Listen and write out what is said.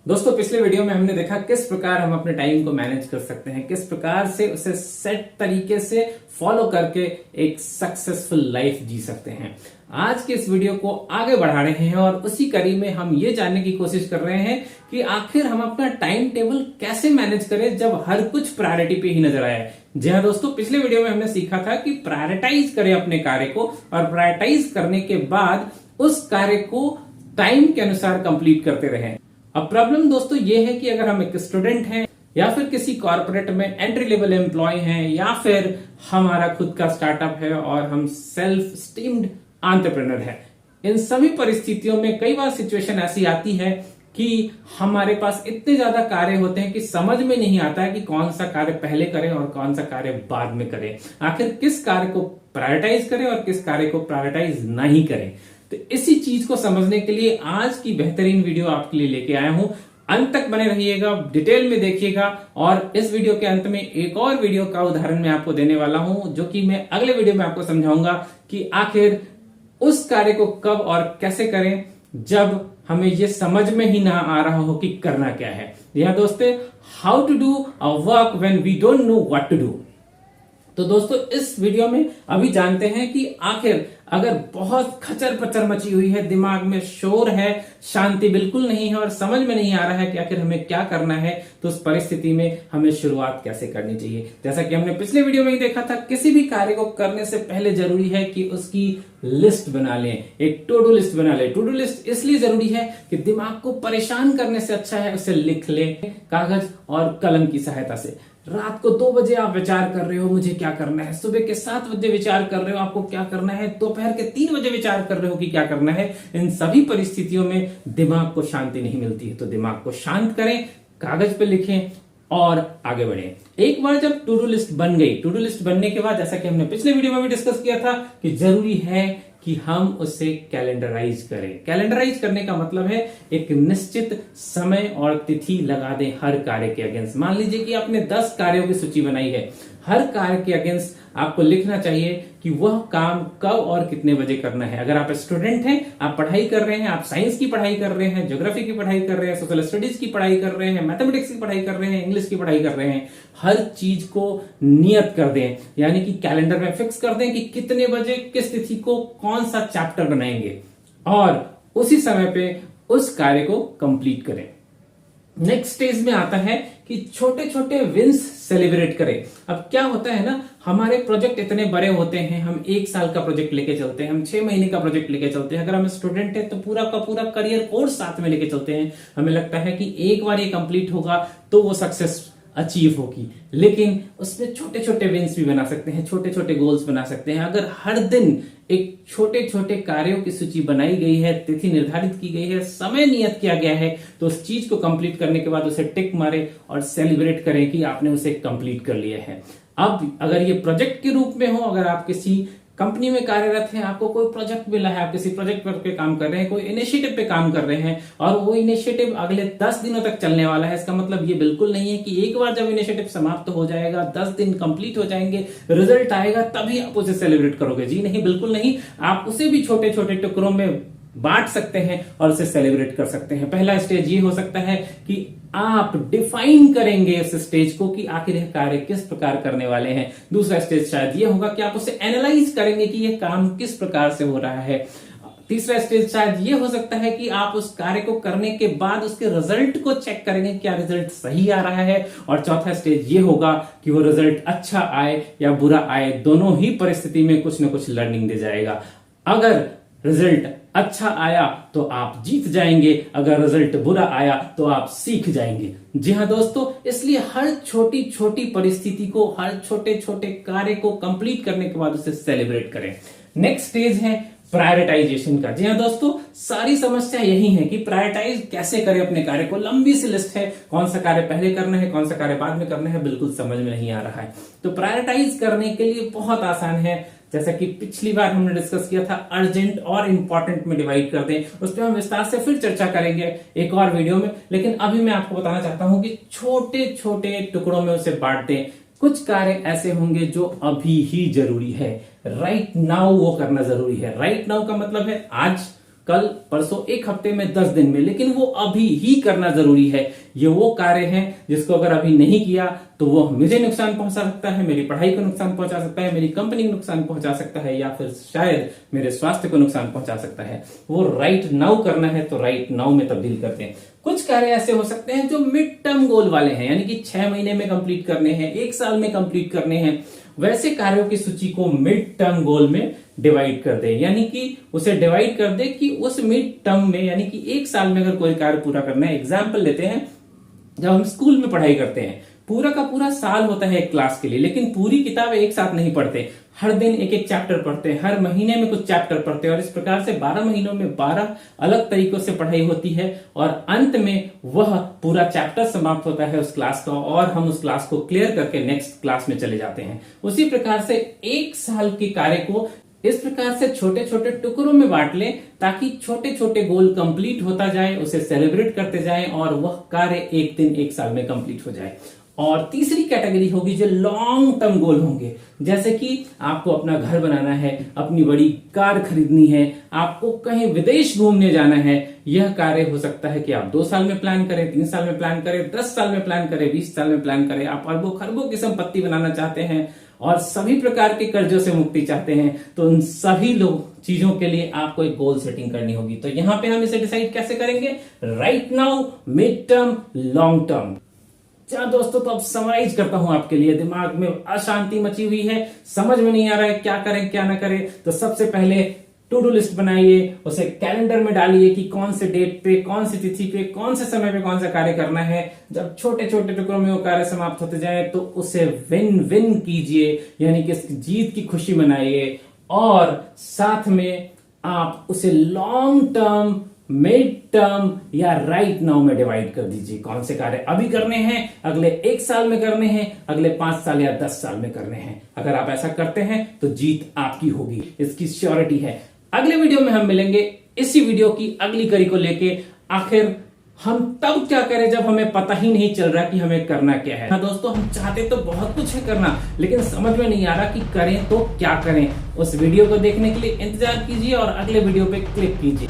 दोस्तों पिछले वीडियो में हमने देखा किस प्रकार हम अपने टाइम को मैनेज कर सकते हैं, किस प्रकार से उसे सेट तरीके से फॉलो करके एक सक्सेसफुल लाइफ जी सकते हैं। आज के इस वीडियो को आगे बढ़ा रहे हैं और उसी कड़ी में हम ये जानने की कोशिश कर रहे हैं कि आखिर हम अपना टाइम टेबल कैसे मैनेज करें जब हर कुछ प्रायोरिटी पे ही नजर आए। जी हाँ दोस्तों, पिछले वीडियो में हमने सीखा था कि प्रायोरिटाइज करें अपने कार्य को और प्रायोरिटाइज करने के बाद उस कार्य को टाइम के अनुसार कंप्लीट करते रहें। अब प्रॉब्लम दोस्तों ये है कि अगर हम एक स्टूडेंट हैं या फिर किसी कॉर्पोरेट में एंट्री लेवल एम्प्लॉय हैं या फिर हमारा खुद का स्टार्टअप है और हम सेल्फ स्टीम्ड एंटरप्रेन्योर है, इन सभी परिस्थितियों में कई बार सिचुएशन ऐसी आती है कि हमारे पास इतने ज्यादा कार्य होते हैं कि समझ में नहीं आता है कि कौन सा कार्य पहले करें और कौन सा कार्य बाद में करें। आखिर किस कार्य को प्रायोरिटाइज करें और किस कार्य को प्रायोरिटाइज नहीं करें। तो इसी चीज को समझने के लिए आज की बेहतरीन वीडियो आपके लिए लेके आया हूं। अंत तक बने रहिएगा, डिटेल में देखिएगा और इस वीडियो के अंत में एक और वीडियो का उदाहरण मैं आपको देने वाला हूं, जो कि मैं अगले वीडियो में आपको समझाऊंगा कि आखिर उस कार्य को कब और कैसे करें जब हमें ये समझ में ही ना आ रहा हो कि करना क्या है। यह दोस्तों, how to do a work when we don't know what to do. तो दोस्तों इस वीडियो में अभी जानते हैं कि आखिर अगर बहुत खचर पचर मची हुई है, दिमाग में शोर है, शांति बिल्कुल नहीं है और समझ में नहीं आ रहा है कि आखिर हमें क्या करना है, तो उस परिस्थिति में हमें शुरुआत कैसे करनी चाहिए। जैसा कि हमने पिछले वीडियो में ही देखा था, किसी भी कार्य को करने से पहले जरूरी है कि उसकी लिस्ट बना लें, एक टू डू लिस्ट बना लें। टू डू लिस्ट इसलिए जरूरी है कि दिमाग को परेशान करने से अच्छा है उसे लिख लें कागज और कलम की सहायता से। रात को 2 बजे आप विचार कर रहे हो मुझे क्या करना है, सुबह के 7 बजे विचार कर रहे हो आपको क्या करना है, दोपहर के 3 बजे विचार कर रहे हो कि क्या करना है। इन सभी परिस्थितियों में दिमाग को शांति नहीं मिलती है। तो दिमाग को शांत करें, कागज पे लिखें और आगे बढ़ें। एक बार जब टू डू लिस्ट बन गई, टू डू लिस्ट बनने के बाद जैसा कि हमने पिछले वीडियो में भी डिस्कस किया था कि जरूरी है कि हम उसे कैलेंडराइज करें। कैलेंडराइज करने का मतलब है एक निश्चित समय और तिथि लगा दें हर कार्य के अगेंस्ट। मान लीजिए कि आपने 10 कार्यों की सूची बनाई है, हर कार्य के अगेंस्ट आपको लिखना चाहिए कि वह काम कब और कितने बजे करना है। अगर आप स्टूडेंट हैं, आप पढ़ाई कर रहे हैं, आप साइंस की पढ़ाई कर रहे हैं, ज्योग्राफी की पढ़ाई कर रहे हैं, सोशल स्टडीज की पढ़ाई कर रहे हैं, मैथमेटिक्स की पढ़ाई कर रहे हैं, इंग्लिश की पढ़ाई कर रहे हैं, हर चीज को नियत कर दें, यानी कि कैलेंडर में फिक्स कर दें कि कितने बजे किस तिथि को कौन सा चैप्टर बनाएंगे और उसी समय पे उस कार्य को कंप्लीट करें। नेक्स्ट स्टेज में आता है कि छोटे छोटे विंस सेलिब्रेट करें। अब क्या होता है ना, हमारे प्रोजेक्ट इतने बड़े होते हैं, हम 1 साल का प्रोजेक्ट लेके चलते हैं, हम 6 महीने का प्रोजेक्ट लेके चलते हैं। अगर हम स्टूडेंट हैं तो पूरा का पूरा करियर कोर्स साथ में लेके चलते हैं। हमें लगता है कि एक बार ये कंप्लीट होगा तो वो सक्सेस अचीव होगी, लेकिन उसमें छोटे छोटे विंस भी बना सकते हैं, छोटे छोटे गोल्स बना सकते हैं। अगर हर दिन एक छोटे छोटे कार्यों की सूची बनाई गई है, तिथि निर्धारित की गई है, समय नियत किया गया है, तो उस चीज को कंप्लीट करने के बाद उसे टिक मारे और सेलिब्रेट करें कि आपने उसे कंप्लीट कर लिया है। अब अगर ये प्रोजेक्ट के रूप में हो, अगर आप किसी कंपनी में कार्यरत हैं, आपको कोई प्रोजेक्ट मिला है, आप किसी प्रोजेक्ट पर पे काम कर रहे हैं, कोई इनिशिएटिव पे काम कर रहे हैं और वो इनिशिएटिव अगले 10 दिनों तक चलने वाला है। इसका मतलब ये बिल्कुल नहीं है कि एक बार जब इनिशिएटिव समाप्त हो जाएगा, 10 दिन कंप्लीट हो जाएंगे, रिजल्ट आएगा तभी आप उसे सेलिब्रेट करोगे। जी नहीं, बिल्कुल नहीं। आप उसे भी छोटे छोटे टुकड़ों में बांट सकते हैं और उसे सेलिब्रेट कर सकते हैं। पहला स्टेज ये हो सकता है कि आप डिफाइन करेंगे इस स्टेज को कि आखिर यह कार्य किस प्रकार करने वाले हैं। दूसरा स्टेज शायद ये होगा कि आप उसे एनालाइज करेंगे कि यह काम किस प्रकार से हो रहा है। तीसरा स्टेज शायद ये हो सकता है कि आप उस कार्य को करने के बाद उसके रिजल्ट को चेक करेंगे, क्या रिजल्ट सही आ रहा है। और चौथा स्टेज ये होगा कि वो रिजल्ट अच्छा आए या बुरा आए, दोनों ही परिस्थिति में कुछ न कुछ लर्निंग दे जाएगा। अगर रिजल्ट अच्छा आया तो आप जीत जाएंगे, अगर रिजल्ट बुरा आया तो आप सीख जाएंगे। जी हाँ दोस्तों, इसलिए हर छोटी छोटी परिस्थिति को, हर छोटे छोटे कार्य को कंप्लीट करने के बाद उसे सेलिब्रेट करें। नेक्स्ट स्टेज है प्रायोरिटाइजेशन का। जी हाँ दोस्तों, सारी समस्या यही है कि प्रायोरिटाइज कैसे करें अपने कार्य को। लंबी सी लिस्ट है, कौन सा कार्य पहले करना है, कौन सा कार्य बाद में करना है, बिल्कुल समझ में नहीं आ रहा है। तो प्रायोरिटाइज करने के लिए बहुत आसान है। जैसा कि पिछली बार हमने डिस्कस किया था, अर्जेंट और इंपॉर्टेंट में डिवाइड कर दें। उस पर हम विस्तार से फिर चर्चा करेंगे एक और वीडियो में, लेकिन अभी मैं आपको बताना चाहता हूं कि छोटे छोटे टुकड़ों में उसे बांट दें। कुछ कार्य ऐसे होंगे जो अभी ही जरूरी है, राइट नाउ वो करना जरूरी है। राइट नाउ का मतलब है आज, कल, परसों, एक हफ्ते में, 10 दिन में, लेकिन वो अभी ही करना जरूरी है। ये वो कार्य है जिसको अगर अभी नहीं किया तो वो मुझे नुकसान पहुंचा सकता है, मेरी पढ़ाई को नुकसान पहुंचा सकता है, मेरी कंपनी को नुकसान पहुंचा सकता है, या फिर शायद मेरे स्वास्थ्य को नुकसान पहुंचा सकता है। वो राइट नाउ करना है तो राइट नाउ में तब्दील करते हैं। कुछ कार्य ऐसे हो सकते हैं जो मिड टर्म गोल वाले हैं, यानी कि 6 महीने में कंप्लीट करने हैं, 1 साल में कंप्लीट करने हैं। वैसे कार्यों की सूची को मिड टर्म गोल में डिवाइड कर दे, यानी कि उसे डिवाइड कर दे कि उस मिड टर्म में, यानी कि 1 साल में अगर कोई कार्य पूरा करना है। एग्जाम्पल लेते हैं, जब हम स्कूल में पढ़ाई करते हैं, पूरा का पूरा साल होता है एक क्लास के लिए, लेकिन पूरी किताब एक साथ नहीं पढ़ते। हर दिन एक एक चैप्टर पढ़ते हैं, हर महीने में कुछ चैप्टर पढ़ते हैं, और इस प्रकार से 12 महीनों में 12 अलग तरीकों से पढ़ाई होती है, और अंत में वह पूरा चैप्टर समाप्त होता है उस क्लास का, और हम उस क्लास को क्लियर करके नेक्स्ट क्लास में चले जाते हैं। उसी प्रकार से 1 साल के कार्य को इस प्रकार से छोटे छोटे टुकड़ों में बांट लें, ताकि छोटे छोटे गोल कंप्लीट होता जाए, उसे सेलिब्रेट करते जाएं, और वह कार्य एक दिन 1 साल में कंप्लीट हो जाए। और तीसरी कैटेगरी होगी जो लॉन्ग टर्म गोल होंगे, जैसे कि आपको अपना घर बनाना है, अपनी बड़ी कार खरीदनी है, आपको कहीं विदेश घूमने जाना है। यह कार्य हो सकता है कि आप 2 साल में प्लान करें, 3 साल में प्लान करें, 10 साल में प्लान करें, 20 साल में प्लान करें। आप अरबों खरबों की संपत्ति बनाना चाहते हैं और सभी प्रकार के कर्जों से मुक्ति चाहते हैं, तो उन सभी चीजों के लिए आपको एक गोल सेटिंग करनी होगी। तो यहां पे हम इसे डिसाइड कैसे करेंगे? Right now, mid term, long term. चलो दोस्तों, तो अब समराइज करता हूं आपके लिए। दिमाग में अशांति मची हुई है, समझ में नहीं आ रहा है क्या करें क्या ना करें, तो सबसे पहले टू डू लिस्ट बनाइए, उसे कैलेंडर में डालिए कि कौन से डेट पे, कौन सी तिथि पे, कौन से समय पे कौन सा कार्य करना है। जब छोटे छोटे टुकड़ों में वो कार्य समाप्त होते जाए तो उसे विन विन कीजिए, यानी कि जीत की खुशी मनाइए, और साथ में आप उसे लॉन्ग टर्म, मिड टर्म या राइट नाउ में डिवाइड कर दीजिए। कौन से कार्य अभी करने हैं, अगले 1 साल में करने हैं, अगले 5 साल या 10 साल में करने हैं। अगर आप ऐसा करते हैं तो जीत आपकी होगी, इसकी श्योरिटी है। अगले वीडियो में हम मिलेंगे इसी वीडियो की अगली कड़ी को लेके। आखिर हम तब क्या करें जब हमें पता ही नहीं चल रहा कि हमें करना क्या है। हाँ दोस्तों, हम चाहते तो बहुत कुछ है करना, लेकिन समझ में नहीं आ रहा कि करें तो क्या करें। उस वीडियो को देखने के लिए इंतजार कीजिए और अगले वीडियो पे क्लिक कीजिए।